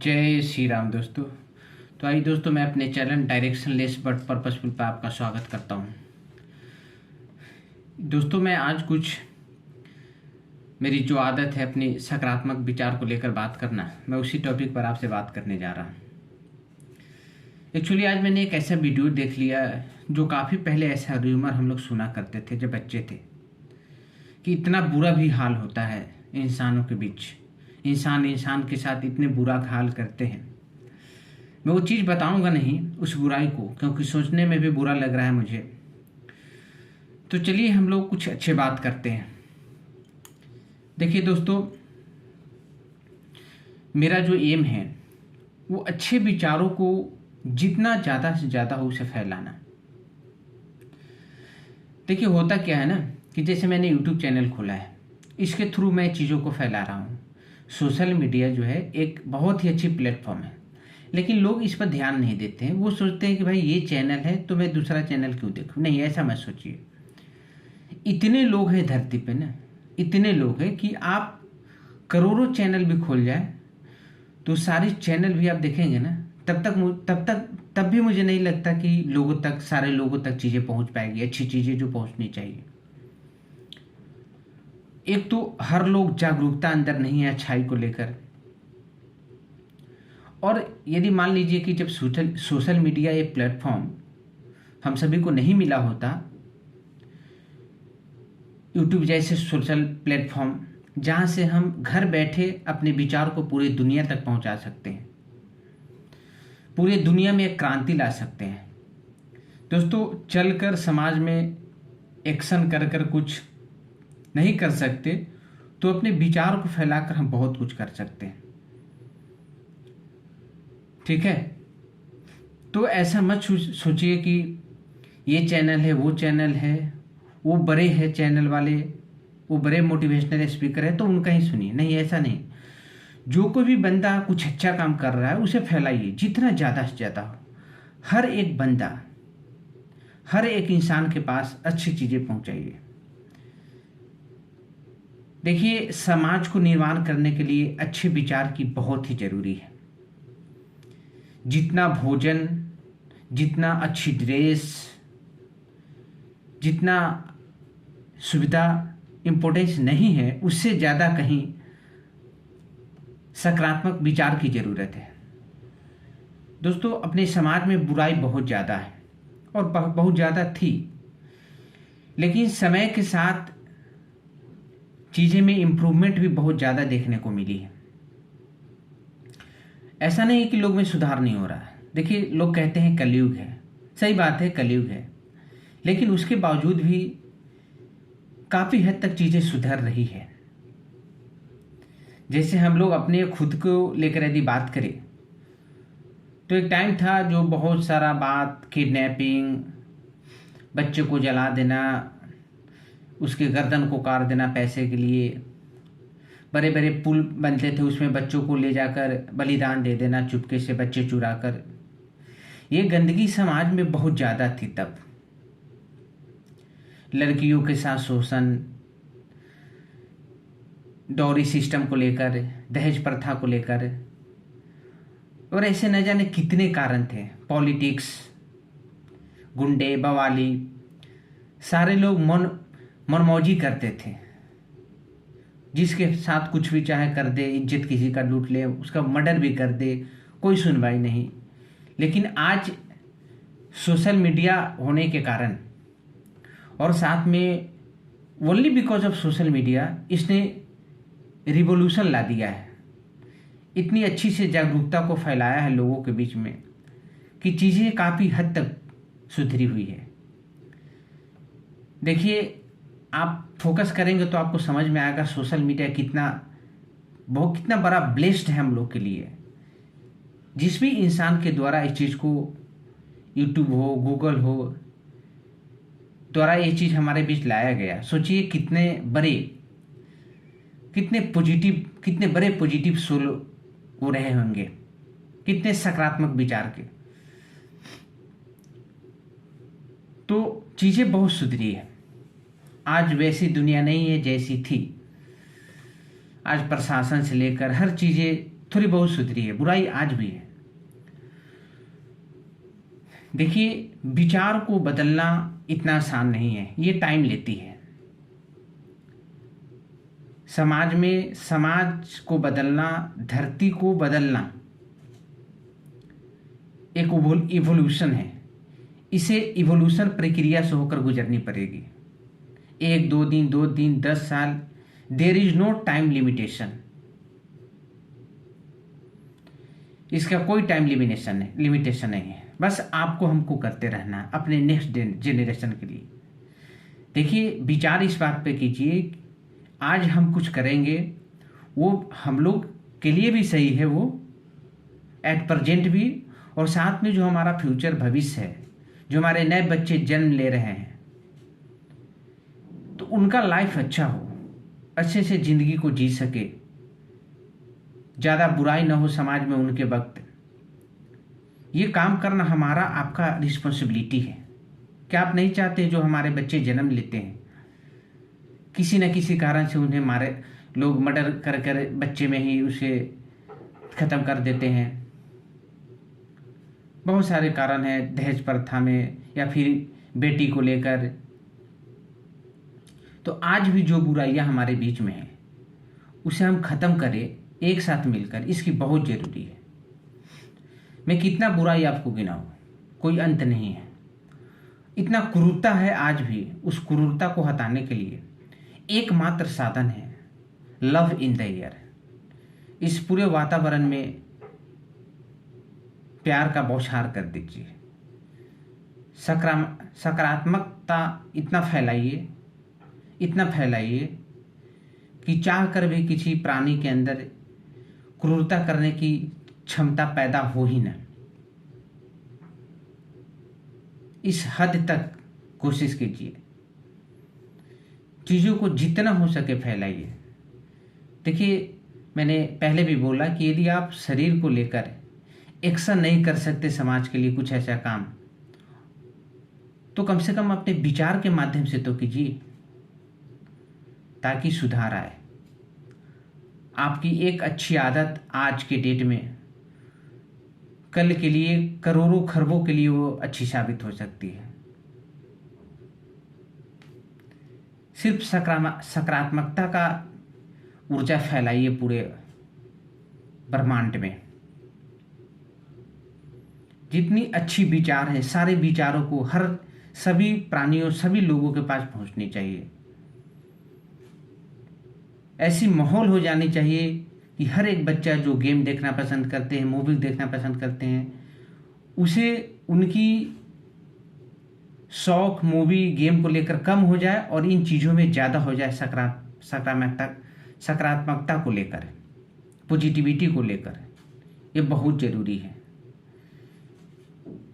जय श्री राम दोस्तों। तो आइए दोस्तों, मैं अपने चैनल डायरेक्शनलेस बट पर्पसफुल पर आपका स्वागत करता हूं। दोस्तों, मैं आज कुछ मेरी जो आदत है अपनी सकारात्मक विचार को लेकर बात करना, मैं उसी टॉपिक पर आपसे बात करने जा रहा हूं। एक्चुअली आज मैंने एक ऐसा वीडियो देख लिया जो काफ़ी पहले ऐसा र्यूमर हम लोग सुना करते थे जब बच्चे थे कि इतना बुरा भी हाल होता है इंसानों के बीच, इंसान के साथ इतने बुरा हाल करते हैं। मैं वो चीज़ बताऊंगा नहीं उस बुराई को, क्योंकि सोचने में भी बुरा लग रहा है मुझे। तो चलिए हम लोग कुछ अच्छे बात करते हैं। देखिए दोस्तों, मेरा जो एम है वो अच्छे विचारों को जितना ज़्यादा से ज़्यादा हो उसे फैलाना। देखिए होता क्या है ना कि जैसे मैंने यूट्यूब चैनल खोला है, इसके थ्रू मैं चीज़ों को फैला रहा हूँ। सोशल मीडिया जो है एक बहुत ही अच्छी प्लेटफॉर्म है, लेकिन लोग इस पर ध्यान नहीं देते हैं। वो सोचते हैं कि भाई ये चैनल है तो मैं दूसरा चैनल क्यों देखूं। नहीं, ऐसा मत सोचिए। इतने लोग हैं धरती पे ना, इतने लोग हैं कि आप करोड़ों चैनल भी खोल जाए तो सारे चैनल भी आप देखेंगे ना, तब भी मुझे नहीं लगता कि लोगों तक, सारे लोगों तक चीज़ें पहुंच पाएगी, अच्छी चीज़ें जो पहुंचनी चाहिए। एक तो हर लोग जागरूकता अंदर नहीं है अच्छाई को लेकर। और यदि मान लीजिए कि जब सोशल मीडिया ये प्लेटफॉर्म हम सभी को नहीं मिला होता, यूट्यूब जैसे सोशल प्लेटफॉर्म जहाँ से हम घर बैठे अपने विचार को पूरी दुनिया तक पहुँचा सकते हैं, पूरी दुनिया में एक क्रांति ला सकते हैं। दोस्तों, चलकर समाज में एक्शन कर कर कुछ नहीं कर सकते, तो अपने विचार को फैलाकर हम बहुत कुछ कर सकते हैं। ठीक है, तो ऐसा मत सोचिए कि ये चैनल है, वो चैनल है, वो बड़े हैं चैनल वाले, वो बड़े मोटिवेशनल स्पीकर है तो उनका ही सुनिए। नहीं, ऐसा नहीं। जो कोई भी बंदा कुछ अच्छा काम कर रहा है उसे फैलाइए जितना ज़्यादा से ज़्यादा हो। हर एक बंदा, हर एक इंसान के पास अच्छी चीज़ें पहुंचाइए। देखिए, समाज को निर्माण करने के लिए अच्छे विचार की बहुत ही जरूरी है। जितना भोजन, जितना अच्छी ड्रेस, जितना सुविधा इम्पोर्टेंस नहीं है, उससे ज़्यादा कहीं सकारात्मक विचार की ज़रूरत है। दोस्तों, अपने समाज में बुराई बहुत ज़्यादा है और बहुत ज़्यादा थी, लेकिन समय के साथ चीज़ें में इम्प्रूवमेंट भी बहुत ज़्यादा देखने को मिली है। ऐसा नहीं है कि लोग में सुधार नहीं हो रहा है। देखिए, लोग कहते हैं कलयुग है, सही बात है, कलयुग है, लेकिन उसके बावजूद भी काफ़ी हद तक चीज़ें सुधर रही है। जैसे हम लोग अपने खुद को लेकर यदि बात करें तो एक टाइम था जो बहुत सारा बात, किडनैपिंग, बच्चे को जला देना, उसके गर्दन को काट देना पैसे के लिए, बड़े बड़े पुल बनते थे उसमें बच्चों को ले जाकर बलिदान दे देना, चुपके से बच्चे चुरा कर। ये गंदगी समाज में बहुत ज़्यादा थी तब। लड़कियों के साथ शोषण, डॉरी सिस्टम को लेकर, दहेज प्रथा को लेकर, और ऐसे न जाने कितने कारण थे। पॉलिटिक्स, गुंडे, बवाली, सारे लोग मनमौजी करते थे। जिसके साथ कुछ भी चाहे कर दे, इज्जत किसी का लूट ले, उसका मर्डर भी कर दे, कोई सुनवाई नहीं। लेकिन आज सोशल मीडिया होने के कारण और साथ में only because of social media, इसने रिवॉल्यूशन ला दिया है। इतनी अच्छी से जागरूकता को फैलाया है लोगों के बीच में कि चीज़ें काफ़ी हद तक सुधरी हुई है। देखिए, आप फोकस करेंगे तो आपको समझ में आएगा सोशल मीडिया कितना बड़ा ब्लेस्ड है हम लोग के लिए। जिस भी इंसान के द्वारा इस चीज़ को, यूट्यूब हो, गूगल हो, द्वारा ये चीज़ हमारे बीच लाया गया, सोचिए कितने बड़े पॉजिटिव सोल वो रहे होंगे, कितने सकारात्मक विचार के। तो चीज़ें बहुत सुधरी है। आज वैसी दुनिया नहीं है जैसी थी। आज प्रशासन से लेकर हर चीज़ें थोड़ी बहुत सुधरी है, बुराई आज भी है। देखिए, विचार को बदलना इतना आसान नहीं है, ये टाइम लेती है। समाज में समाज को बदलना, धरती को बदलना एक इवोल्यूशन है। इसे इवोल्यूशन प्रक्रिया से होकर गुजरनी पड़ेगी। 1-2 दिन, 2 दिन, 10 साल, there is no time limitation. इसका कोई टाइम लिमिटेशन नहीं है। बस आपको हमको करते रहना है अपने नेक्स्ट जनरेशन के लिए। देखिए, विचार इस बात पे कीजिए, आज हम कुछ करेंगे वो हम लोग के लिए भी सही है, वो एट प्रेजेंट भी, और साथ में जो हमारा फ्यूचर भविष्य है, जो हमारे नए बच्चे जन्म ले रहे हैं, तो उनका लाइफ अच्छा हो, अच्छे से ज़िंदगी को जी सके, ज़्यादा बुराई ना हो समाज में उनके वक्त। ये काम करना हमारा आपका रिस्पॉन्सिबिलिटी है। क्या आप नहीं चाहते जो हमारे बच्चे जन्म लेते हैं, किसी न किसी कारण से उन्हें मारे, लोग मर्डर कर कर बच्चे में ही उसे ख़त्म कर देते हैं। बहुत सारे कारण हैं, दहेज प्रथा में या फिर बेटी को लेकर। तो आज भी जो बुराइयां हमारे बीच में है उसे हम ख़त्म करें एक साथ मिलकर, इसकी बहुत ज़रूरी है। मैं कितना बुराई आपको गिनाऊं, कोई अंत नहीं है। इतना क्रूरता है आज भी, उस क्रूरता को हटाने के लिए एकमात्र साधन है लव इन द एयर। इस पूरे वातावरण में प्यार का बौछार कर दीजिए। सकारात्मकता इतना फैलाइए कि चाह कर भी किसी प्राणी के अंदर क्रूरता करने की क्षमता पैदा हो ही न। इस हद तक कोशिश कीजिए, चीज़ों को जितना हो सके फैलाइए। देखिए, मैंने पहले भी बोला कि यदि आप शरीर को लेकर एक्शन नहीं कर सकते समाज के लिए कुछ ऐसा काम, तो कम से कम अपने विचार के माध्यम से तो कीजिए, ताकि सुधार आए। आपकी एक अच्छी आदत आज के डेट में कल के लिए, करोड़ों खरबों के लिए वो अच्छी साबित हो सकती है। सिर्फ सकारात्मकता का ऊर्जा फैलाइए पूरे ब्रह्मांड में। जितनी अच्छी विचार है, सारे विचारों को सभी प्राणियों, सभी लोगों के पास पहुंचनी चाहिए। ऐसी माहौल हो जानी चाहिए कि हर एक बच्चा जो गेम देखना पसंद करते हैं, मूवी देखना पसंद करते हैं, उसे उनकी शौक मूवी गेम को लेकर कम हो जाए और इन चीज़ों में ज़्यादा हो जाए, सकारात्मकता को लेकर, पॉजिटिविटी को लेकर। ये बहुत ज़रूरी है।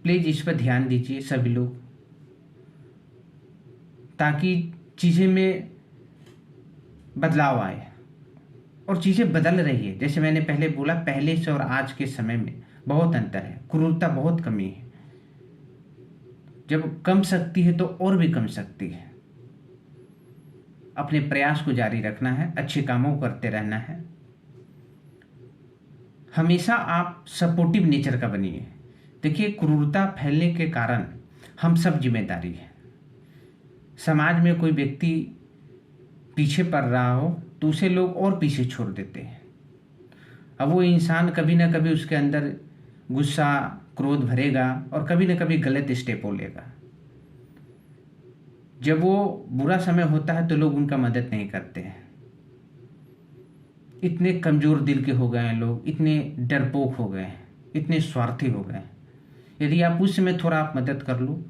प्लीज़ इस पर ध्यान दीजिए सभी लोग, ताकि चीज़ें में बदलाव आए। और चीज़ें बदल रही है, जैसे मैंने पहले बोला, पहले से और आज के समय में बहुत अंतर है, क्रूरता बहुत कमी है। जब कम सकती है तो और भी कम सकती है। अपने प्रयास को जारी रखना है, अच्छे कामों को करते रहना है। हमेशा आप सपोर्टिव नेचर का बनिए। देखिए, क्रूरता फैलने के कारण हम सब जिम्मेदारी है। समाज में कोई व्यक्ति पीछे पड़ रहा हो तो उसे लोग और पीछे छोड़ देते हैं। अब वो इंसान कभी ना कभी उसके अंदर गुस्सा, क्रोध भरेगा और कभी ना कभी गलत स्टेप हो लेगा। जब वो बुरा समय होता है तो लोग उनका मदद नहीं करते हैं। इतने कमज़ोर दिल के हो गए हैं लोग, इतने डरपोक हो गए हैं, इतने स्वार्थी हो गए हैं। यदि आप उस समय थोड़ा आप मदद कर लो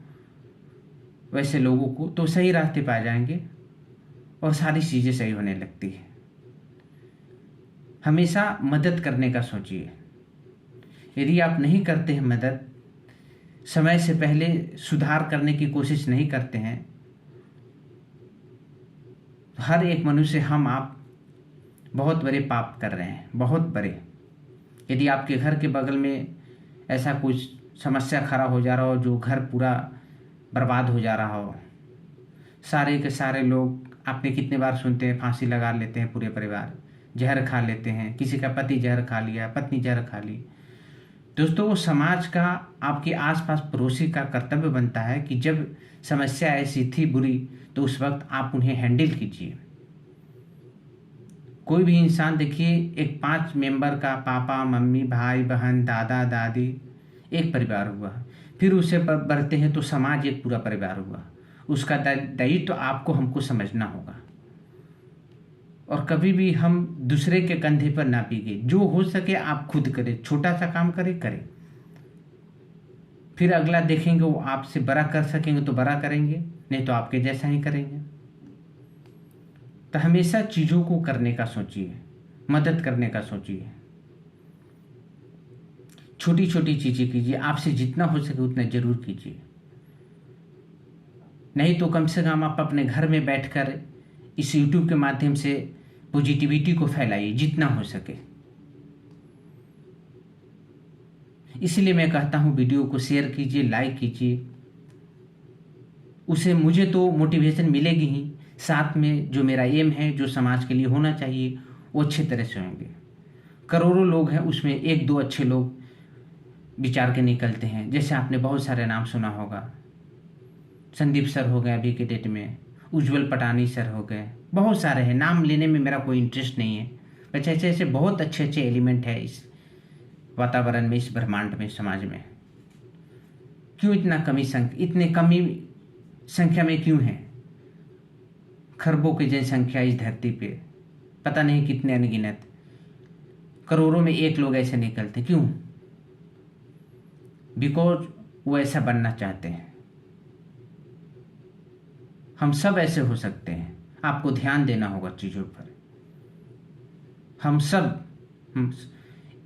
वैसे लोगों को, तो सही रास्ते पे आ जाएंगे और सारी चीज़ें सही होने लगती है। हमेशा मदद करने का सोचिए। यदि आप नहीं करते हैं मदद, समय से पहले सुधार करने की कोशिश नहीं करते हैं, तो हर एक मनुष्य, हम आप बहुत बड़े पाप कर रहे हैं, बहुत बड़े। यदि आपके घर के बगल में ऐसा कुछ समस्या खड़ा हो जा रहा हो, जो घर पूरा बर्बाद हो जा रहा हो, सारे के सारे लोग, आपने कितने बार सुनते हैं फांसी लगा लेते हैं पूरे परिवार, जहर खा लेते हैं, किसी का पति जहर खा लिया, पत्नी जहर खा ली। दोस्तों, वो समाज का, आपके आसपास पड़ोसी का कर्तव्य बनता है कि जब समस्या ऐसी थी बुरी, तो उस वक्त आप उन्हें हैंडल कीजिए। कोई भी इंसान देखिए, एक 5 मेंबर का, पापा मम्मी भाई बहन दादा दादी, एक परिवार हुआ। फिर उसे बढ़ते हैं तो समाज एक पूरा परिवार हुआ। उसका दायित्व तो आपको हमको समझना होगा, और कभी भी हम दूसरे के कंधे पर ना पीगे। जो हो सके आप खुद करें, छोटा सा काम करें। फिर अगला देखेंगे, वो आपसे बड़ा कर सकेंगे तो बड़ा करेंगे, नहीं तो आपके जैसा ही करेंगे। तो हमेशा चीज़ों को करने का सोचिए, मदद करने का सोचिए, छोटी छोटी चीज़ें कीजिए। आपसे जितना हो सके उतना जरूर कीजिए। नहीं तो कम से कम आप अपने घर में बैठकर इस YouTube के माध्यम से पॉजिटिविटी को फैलाइए जितना हो सके। इसलिए मैं कहता हूँ, वीडियो को शेयर कीजिए, लाइक कीजिए। उसे मुझे तो मोटिवेशन मिलेगी ही, साथ में जो मेरा एम है, जो समाज के लिए होना चाहिए, वो अच्छे तरह से होंगे। करोड़ों लोग हैं, उसमें 1-2 अच्छे लोग विचार के निकलते हैं। जैसे आपने बहुत सारे नाम सुना होगा, संदीप सर हो गए अभी के डेट में, उज्जवल पटानी सर हो गए, बहुत सारे हैं। नाम लेने में मेरा कोई इंटरेस्ट नहीं है। वैसे ऐसे ऐसे बहुत अच्छे अच्छे एलिमेंट है इस वातावरण में, इस ब्रह्मांड में, समाज में। क्यों इतने कमी संख्या में क्यों है? खरबों की जनसंख्या इस धरती पे, पता नहीं कितने अनगिनत, करोड़ों में 1 लोग ऐसे निकलते। क्यों? बिकॉज वो ऐसा बनना चाहते हैं। हम सब ऐसे हो सकते हैं, आपको ध्यान देना होगा चीज़ों पर। हम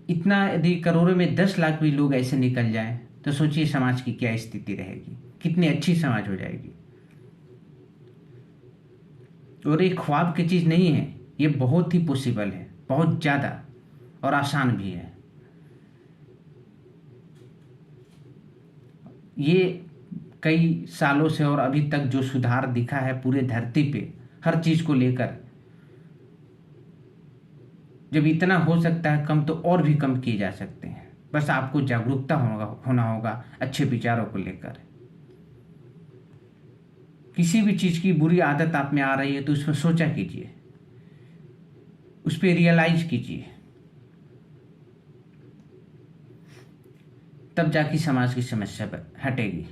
इतना, यदि करोड़ों में 10 लाख भी लोग ऐसे निकल जाएं, तो सोचिए समाज की क्या स्थिति रहेगी, कितनी अच्छी समाज हो जाएगी। और ये ख्वाब की चीज़ नहीं है, ये बहुत ही पॉसिबल है, बहुत ज़्यादा, और आसान भी है। ये कई सालों से और अभी तक जो सुधार दिखा है पूरे धरती पे हर चीज़ को लेकर, जब इतना हो सकता है कम, तो और भी कम किए जा सकते हैं। बस आपको जागरूकता होना होगा अच्छे विचारों को लेकर। किसी भी चीज़ की बुरी आदत आप में आ रही है तो उस पर सोचा कीजिए, उस पर रियलाइज कीजिए, तब जाके समाज की समस्या हटेगी।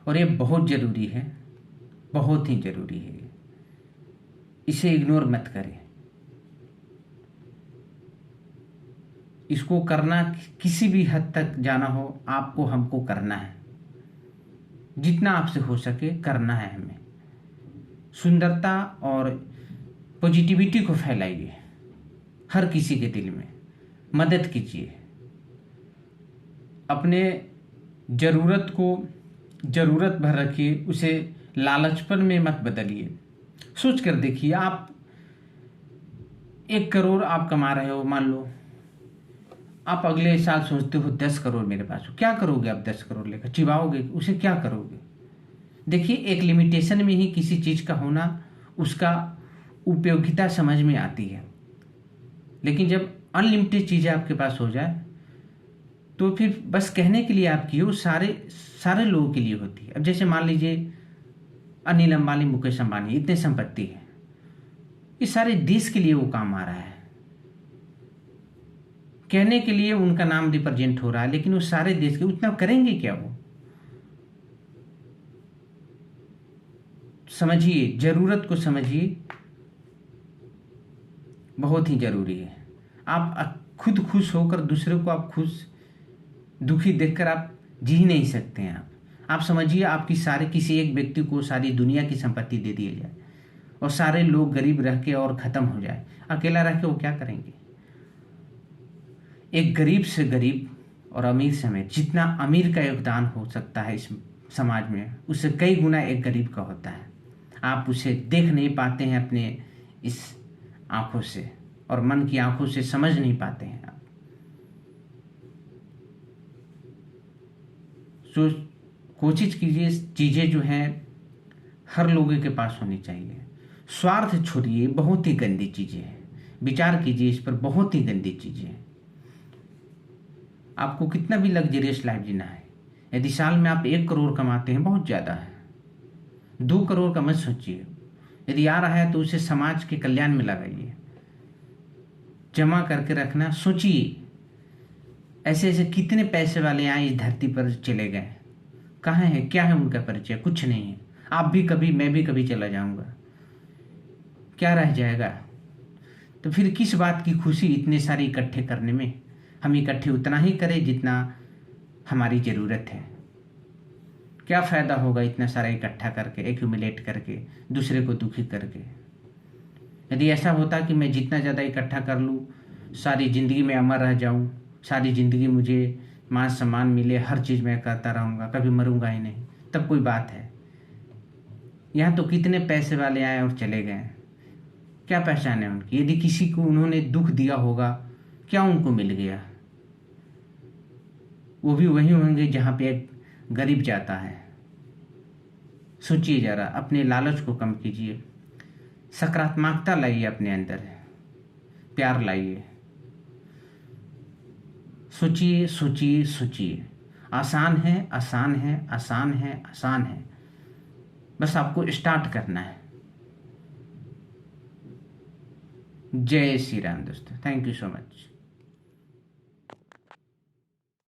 और ये बहुत ज़रूरी है, बहुत ही ज़रूरी है। इसे इग्नोर मत करें। इसको करना, किसी भी हद तक जाना हो, आपको हमको करना है। जितना आपसे हो सके करना है हमें। सुंदरता और पॉजिटिविटी को फैलाइए हर किसी के दिल में, मदद कीजिए। अपने ज़रूरत को ज़रूरत भर रखिए, उसे लालचपन में मत बदलिए। सोच कर देखिए, आप 1 करोड़ आप कमा रहे हो, मान लो आप अगले साल सोचते हो 10 करोड़ मेरे पास हो, क्या करोगे आप 10 करोड़ लेकर? चिबाओगे? उसे क्या करोगे? देखिए, एक लिमिटेशन में ही किसी चीज़ का होना, उसका उपयोगिता समझ में आती है। लेकिन जब अनलिमिटेड चीज़ें आपके पास हो जाए, तो फिर बस कहने के लिए आपकी हो, सारे लोगों के लिए होती है। अब जैसे मान लीजिए अनिल अंबानी, मुकेश अंबानी, इतने संपत्ति है, ये सारे देश के लिए वो काम आ रहा है। कहने के लिए उनका नाम रिप्रेजेंट हो रहा है, लेकिन वो सारे देश के, उतना करेंगे क्या वो? समझिए, जरूरत को समझिए, बहुत ही जरूरी है। आप खुद खुश होकर दूसरे को आप खुश दुखी देखकर आप जी नहीं सकते हैं। आप समझिए, आपकी किसी एक व्यक्ति को सारी दुनिया की संपत्ति दे दी जाए और सारे लोग गरीब रह के और ख़त्म हो जाए, अकेला रह के वो क्या करेंगे? एक गरीब से गरीब और अमीर समेत जितना अमीर का योगदान हो सकता है इस समाज में, उससे कई गुना एक गरीब का होता है। आप उसे देख नहीं पाते हैं अपने इस आँखों से, और मन की आँखों से समझ नहीं पाते हैं आप। तो कोशिश कीजिए, चीज़ें जो हैं हर लोगों के पास होनी चाहिए। स्वार्थ छोड़िए, बहुत ही गंदी चीज़ें हैं। विचार कीजिए इस पर, बहुत ही गंदी चीज़ें हैं। आपको कितना भी लग्जरियस लाइफ जीना है, यदि साल में आप 1 करोड़ कमाते हैं बहुत ज़्यादा है, 2 करोड़ का मत सोचिए। यदि आ रहा है तो उसे समाज के कल्याण में लगाइए, जमा करके रखना। सोचिए ऐसे ऐसे कितने पैसे वाले यहाँ इस धरती पर चले गए, कहाँ है, क्या है उनका परिचय, कुछ नहीं है। आप भी कभी, मैं भी कभी चला जाऊंगा, क्या रह जाएगा। तो फिर किस बात की खुशी इतने सारे इकट्ठे करने में। हम इकट्ठे उतना ही करें जितना हमारी ज़रूरत है। क्या फ़ायदा होगा इतना सारा इकट्ठा करके, एक्यूमुलेट करके, दूसरे को दुखी करके। यदि ऐसा होता कि मैं जितना ज़्यादा इकट्ठा कर लूँ, सारी ज़िंदगी में अमर रह जाऊँ, सारी ज़िंदगी मुझे मान सम्मान मिले, हर चीज़ मैं करता रहूँगा, कभी मरूंगा ही नहीं, तब कोई बात है। यहाँ तो कितने पैसे वाले आए और चले गए, क्या पहचान है उनकी। यदि किसी को उन्होंने दुख दिया होगा, क्या उनको मिल गया। वो भी वही होंगे जहाँ पे एक गरीब जाता है। सोचिए ज़रा, अपने लालच को कम कीजिए, सकारात्मकता लाइए अपने अंदर, प्यार लाइए। सोचिए सोचिए सोचिए। आसान है, आसान है, आसान है, आसान है। बस आपको स्टार्ट करना है। जय श्री राम दोस्तों, थैंक यू सो मच।